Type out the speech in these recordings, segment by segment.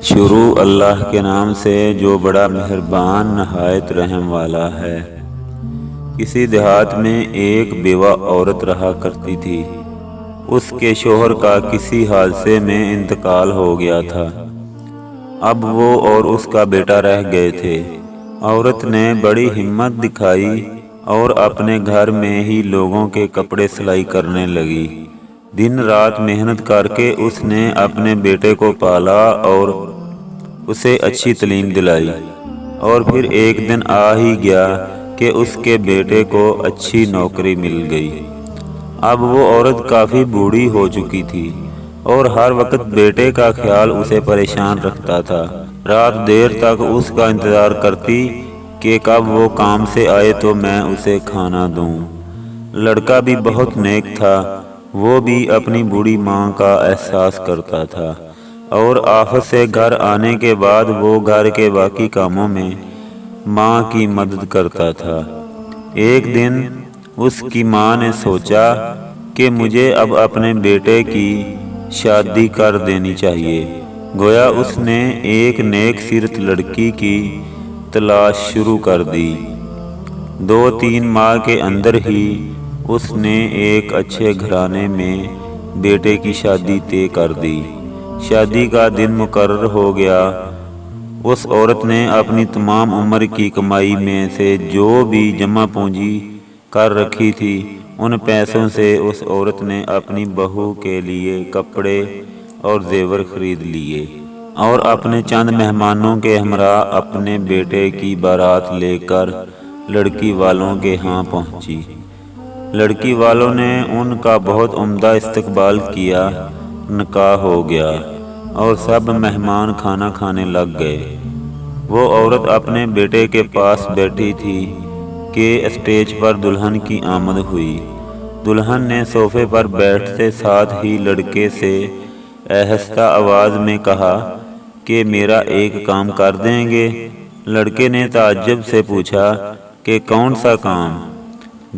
شروع اللہ کے نام سے جو بڑا مہربان نہایت رحم والا ہے۔ کسی دیہات میں ایک بیوہ عورت رہا کرتی تھی۔ اس کے شوہر کا کسی حادثے میں انتقال ہو گیا تھا۔ اب وہ اور اس کا بیٹا رہ گئے تھے۔ عورت نے بڑی ہمت دکھائی اور اپنے گھر میں ہی لوگوں کے کپڑے سلائی کرنے لگی۔ دن رات محنت کر کے اس نے اپنے بیٹے کو پالا اور اسے اچھی تعلیم دلائی، اور پھر ایک دن آ ہی گیا کہ اس کے بیٹے کو اچھی نوکری مل گئی۔ اب وہ عورت کافی بوڑھی ہو چکی تھی اور ہر وقت بیٹے کا خیال اسے پریشان رکھتا تھا۔ رات دیر تک اس کا انتظار کرتی کہ کب وہ کام سے آئے تو میں اسے کھانا دوں۔ لڑکا بھی بہت نیک تھا، وہ بھی اپنی بوڑھی ماں کا احساس کرتا تھا، اور آفس سے گھر آنے کے بعد وہ گھر کے باقی کاموں میں ماں کی مدد کرتا تھا۔ ایک دن اس کی ماں نے سوچا کہ مجھے اب اپنے بیٹے کی شادی کر دینی چاہیے۔ گویا اس نے ایک نیک سیرت لڑکی کی تلاش شروع کر دی۔ 2-3 ماہ کے اندر ہی اس نے ایک اچھے گھرانے میں بیٹے کی شادی طے کر دی۔ شادی کا دن مقرر ہو گیا۔ اس عورت نے اپنی تمام عمر کی کمائی میں سے جو بھی جمع پونجی کر رکھی تھی، ان پیسوں سے اس عورت نے اپنی بہو کے لیے کپڑے اور زیور خرید لیے اور اپنے چند مہمانوں کے ہمراہ اپنے بیٹے کی بارات لے کر لڑکی والوں کے ہاں پہنچی۔ لڑکی والوں نے ان کا بہت عمدہ استقبال کیا۔ نکاح ہو گیا اور سب مہمان کھانا کھانے لگ گئے۔ وہ عورت اپنے بیٹے کے پاس بیٹھی تھی کہ اسٹیج پر دلہن کی آمد ہوئی۔ دلہن نے صوفے پر بیٹھتے ساتھ ہی لڑکے سے آہستہ آواز میں کہا کہ میرا ایک کام کر دیں گے؟ لڑکے نے تعجب سے پوچھا کہ کون سا کام؟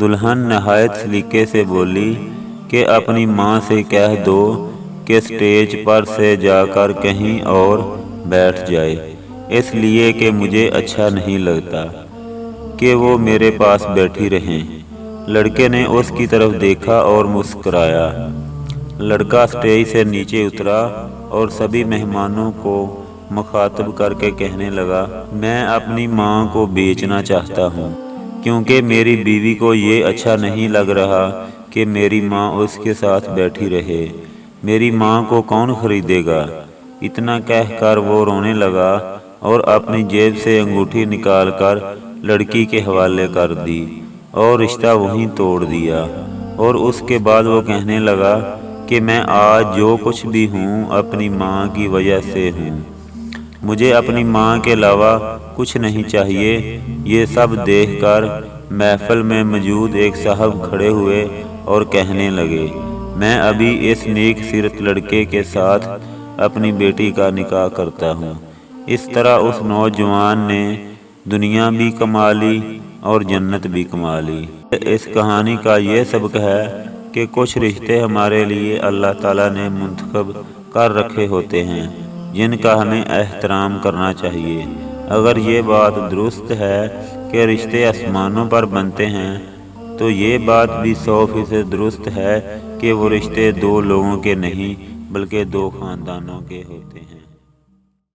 دلہن نہایت سلیقے سے بولی کہ اپنی ماں سے کہہ دو کہ اسٹیج پر سے جا کر کہیں اور بیٹھ جائے، اس لیے کہ مجھے اچھا نہیں لگتا کہ وہ میرے پاس بیٹھی رہیں۔ لڑکے نے اس کی طرف دیکھا اور مسکرایا۔ لڑکا اسٹیج سے نیچے اترا اور سبھی مہمانوں کو مخاطب کر کے کہنے لگا، میں اپنی ماں کو بیچنا چاہتا ہوں، کیونکہ میری بیوی کو یہ اچھا نہیں لگ رہا کہ میری ماں اس کے ساتھ بیٹھی رہے۔ میری ماں کو کون خریدے گا؟ اتنا کہہ کر وہ رونے لگا اور اپنی جیب سے انگوٹھی نکال کر لڑکی کے حوالے کر دی اور رشتہ وہیں توڑ دیا۔ اور اس کے بعد وہ کہنے لگا کہ میں آج جو کچھ بھی ہوں اپنی ماں کی وجہ سے ہوں، مجھے اپنی ماں کے علاوہ کچھ نہیں چاہیے۔ یہ سب دیکھ کر محفل میں موجود ایک صاحب کھڑے ہوئے اور کہنے لگے، میں ابھی اس نیک سیرت لڑکے کے ساتھ اپنی بیٹی کا نکاح کرتا ہوں۔ اس طرح اس نوجوان نے دنیا بھی کما لی اور جنت بھی کما لی۔ اس کہانی کا یہ سبق ہے کہ کچھ رشتے ہمارے لیے اللہ تعالیٰ نے منتخب کر رکھے ہوتے ہیں، جن کا ہمیں احترام کرنا چاہیے۔ اگر یہ بات درست ہے کہ رشتے آسمانوں پر بنتے ہیں، تو یہ بات بھی 100% درست ہے کہ وہ رشتے 2 لوگوں کے نہیں بلکہ 2 خاندانوں کے ہوتے ہیں۔